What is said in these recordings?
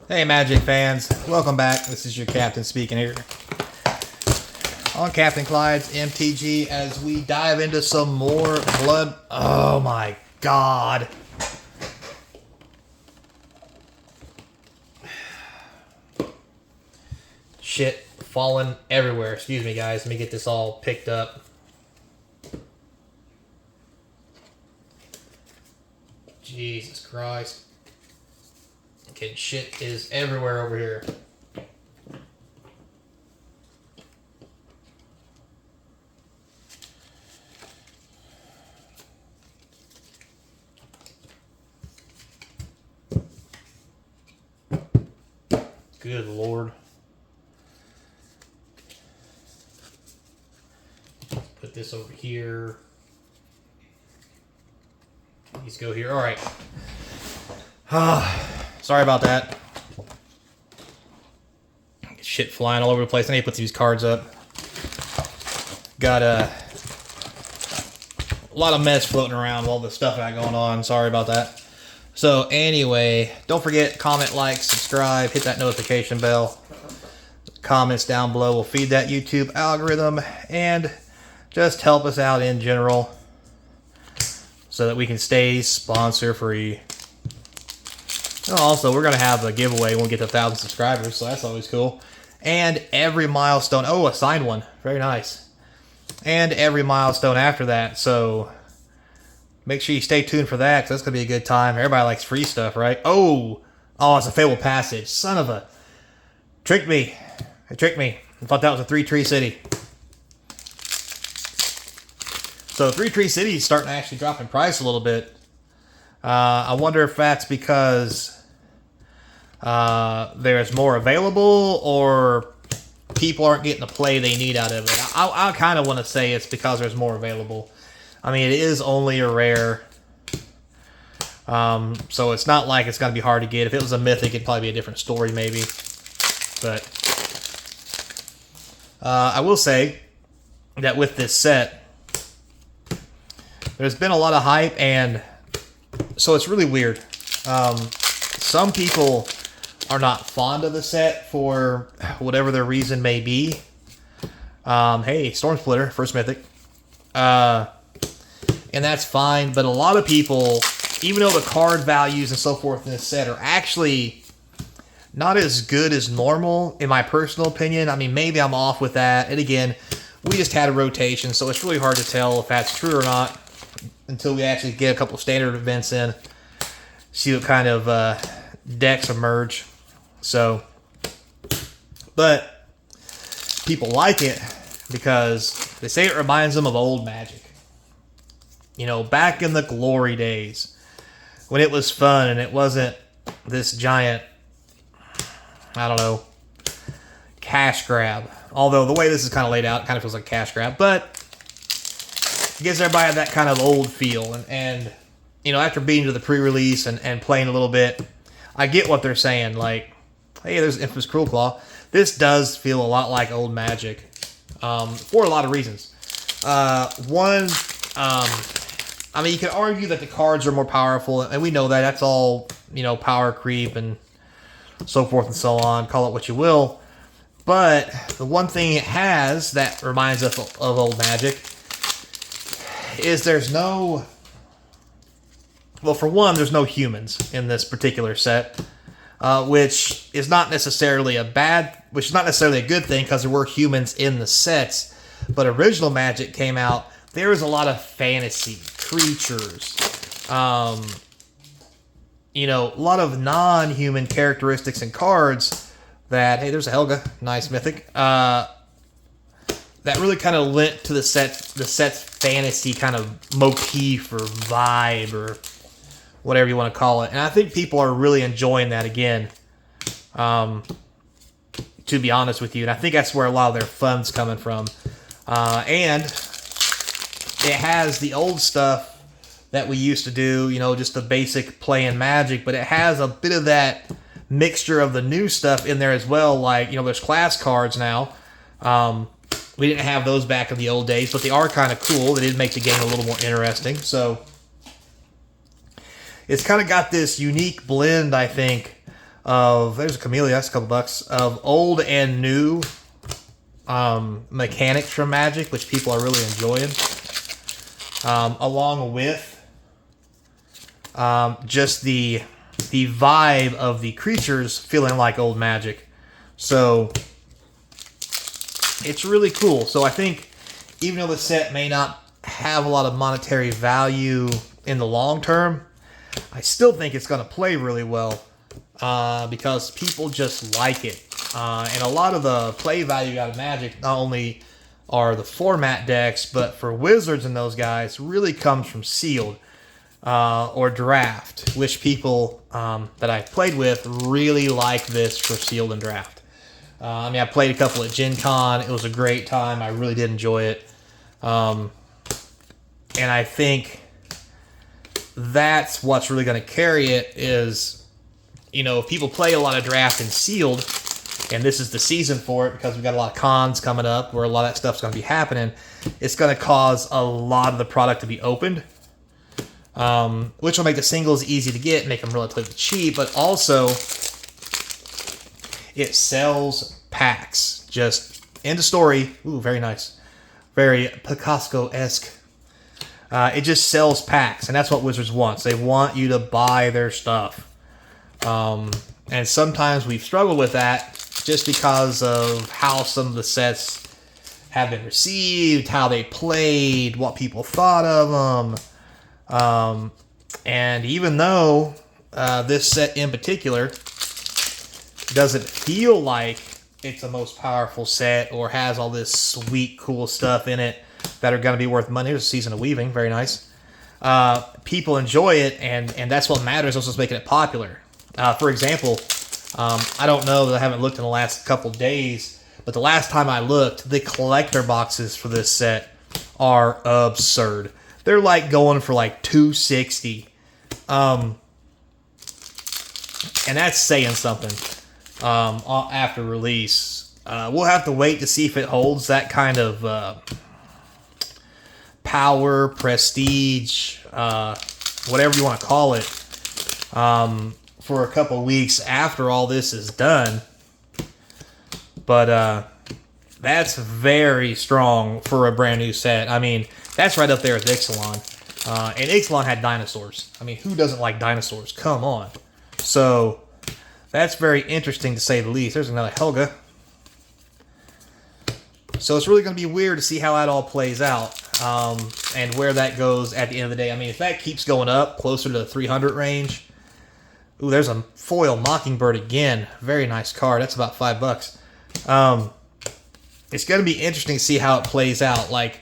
Hey Magic fans, welcome back. This is your captain speaking here on Capnclydes MTG as we dive into some more blood. Oh my god. Shit falling everywhere. Excuse me guys, let me get this all picked up. Jesus Christ. Okay, shit is everywhere over here. Good Lord. Put this over here. These go here. All right. Sorry about that. Shit flying all over the place. I need to put these cards up. Got a lot of mess floating around with all the stuff I got going on. Sorry about that. So anyway, don't forget, comment, like, subscribe, hit that notification bell. Comments down below will feed that YouTube algorithm and just help us out in general so that we can stay sponsor free. Also, we're going to have a giveaway when we get to 1,000 subscribers, so that's always cool. And every milestone... Oh, a signed one. Very nice. And every milestone after that, so make sure you stay tuned for that, because that's going to be a good time. Everybody likes free stuff, right? Oh, it's a Fabled Passage. Son of a... Tricked me. It tricked me. I thought that was a 3-tree city. So 3-tree city is starting to actually drop in price a little bit. I wonder if that's because there's more available or people aren't getting the play they need out of it. I kind of want to say it's because there's more available. I mean, it is only a rare. So it's not like it's going to be hard to get. If it was a mythic, it'd probably be a different story maybe. But I will say that with this set, there's been a lot of hype, and so it's really weird. Some people are not fond of the set for whatever their reason may be. Hey, Storm Splitter, first mythic. And that's fine, but a lot of people, even though the card values and so forth in this set are actually not as good as normal, in my personal opinion. I mean, maybe I'm off with that. And again, we just had a rotation, so it's really hard to tell if that's true or not until we actually get a couple standard events in, see what kind of decks emerge. So, but people like it because they say it reminds them of old Magic. You know, back in the glory days when it was fun and it wasn't this giant, I don't know, cash grab. Although the way this is kind of laid out, it kind of feels like a cash grab, but it gives everybody that kind of old feel. And you know, after being to the pre-release and playing a little bit, I get what they're saying. Like, hey, there's Infamous Cruel Claw. This does feel a lot like old Magic for a lot of reasons. One, I mean, you could argue that the cards are more powerful, and we know that. That's all, you know, power creep and so forth and so on. Call it what you will. But the one thing it has that reminds us of old Magic is there's no... Well, for one, there's no humans in this particular set, which is not necessarily a good thing because there were humans in the sets. But original Magic came out, there was a lot of fantasy creatures, you know, a lot of non-human characteristics and cards that, hey, there's a Helga, nice mythic, that really kind of lent to the set's fantasy kind of motif or vibe or whatever you want to call it. And I think people are really enjoying that again, to be honest with you. And I think that's where a lot of their fun's coming from. And it has the old stuff that we used to do, you know, just the basic playing Magic, but it has a bit of that mixture of the new stuff in there as well. Like, you know, there's class cards now. We didn't have those back in the old days, but they are kind of cool. They did make the game a little more interesting. So it's kind of got this unique blend, I think, there's a Camellia, that's a couple bucks, of old and new mechanics from Magic, which people are really enjoying. Along with just the vibe of the creatures feeling like old Magic. So it's really cool. So I think even though the set may not have a lot of monetary value in the long term, I still think it's going to play really well because people just like it. And a lot of the play value out of Magic not only are the format decks, but for Wizards and those guys, really comes from Sealed or Draft, which people that I've played with really like this for Sealed and Draft. I mean, I played a couple at Gen Con. It was a great time. I really did enjoy it. And I think that's what's really going to carry it is, you know, if people play a lot of Draft and Sealed, and this is the season for it because we've got a lot of cons coming up where a lot of that stuff's going to be happening, it's going to cause a lot of the product to be opened, which will make the singles easy to get, make them relatively cheap, but also it sells packs. Just end of story. Ooh, very nice. Very Picasso-esque. It just sells packs, and that's what Wizards wants. They want you to buy their stuff. And sometimes we've struggled with that just because of how some of the sets have been received, how they played, what people thought of them. And even though this set in particular doesn't feel like it's the most powerful set or has all this sweet, cool stuff in it that are going to be worth money. There's a Season of Weaving, very nice. People enjoy it, and that's what matters. Also, is making it popular. For example, I don't know, I haven't looked in the last couple days, but the last time I looked, the collector boxes for this set are absurd. They're like going for like $260, and that's saying something. After release, we'll have to wait to see if it holds that kind of power, prestige, whatever you want to call it, for a couple weeks after all this is done. But that's very strong for a brand new set. I mean, that's right up there with Ixalan. And Ixalan had dinosaurs. I mean, who doesn't like dinosaurs? Come on. So that's very interesting to say the least. There's another Helga. So it's really going to be weird to see how that all plays out, and where that goes at the end of the day. I mean, if that keeps going up closer to the 300 range, ooh, there's a foil Mockingbird again. Very nice card. That's about $5. It's going to be interesting to see how it plays out. Like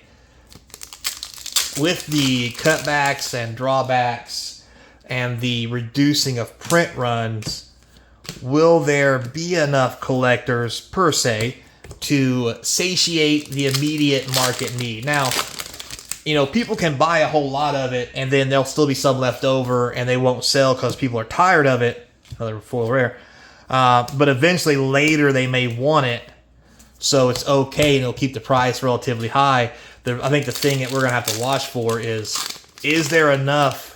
with the cutbacks and drawbacks and the reducing of print runs, will there be enough collectors, per se, to satiate the immediate market need? Now, you know, people can buy a whole lot of it, and then there'll still be some left over, and they won't sell because people are tired of it. Another foil rare. But eventually, later, they may want it, so it's okay, and it'll keep the price relatively high. I think the thing that we're going to have to watch for is there enough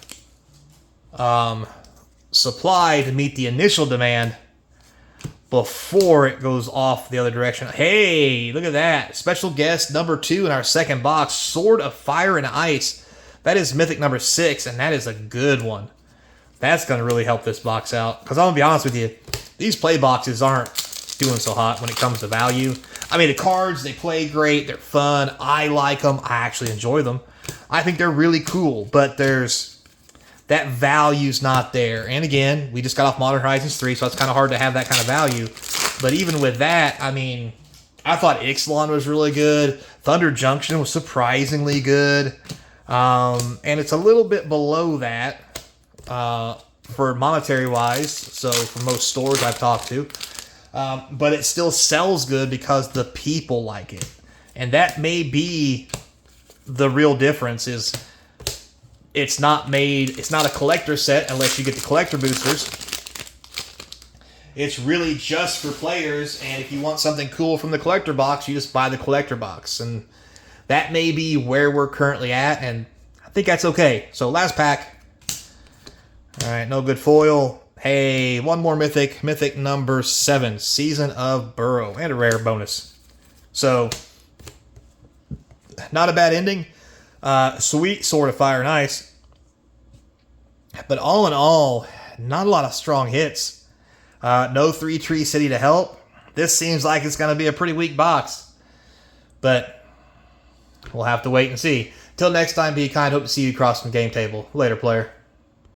supply to meet the initial demand before it goes off the other direction. Hey, look at that. Special guest number 2 in our second box, Sword of Fire and Ice. That is Mythic number 6, and that is a good one. That's going to really help this box out. Because I'm going to be honest with you, these play boxes aren't doing so hot when it comes to value. I mean, the cards, they play great. They're fun. I like them. I actually enjoy them. I think they're really cool, but that value's not there. And again, we just got off Modern Horizons 3, so it's kind of hard to have that kind of value. But even with that, I mean, I thought Ixalan was really good. Thunder Junction was surprisingly good. And it's a little bit below that for monetary-wise, so for most stores I've talked to. But it still sells good because the people like it. And that may be the real difference is it's not a collector set unless you get the collector boosters. It's really just for players, and if you want something cool from the collector box, you just buy the collector box. And that may be where we're currently at, and I think that's okay. So last pack. All right, no good foil. Hey, one more mythic. Mythic number 7. Season of Burrow. And a rare bonus. So, not a bad ending. Sweet Sword of Fire and Ice. But all in all, not a lot of strong hits. No 3-Tree City to help. This seems like it's going to be a pretty weak box. But we'll have to wait and see. Till next time, be kind. Hope to see you across from the game table. Later, player.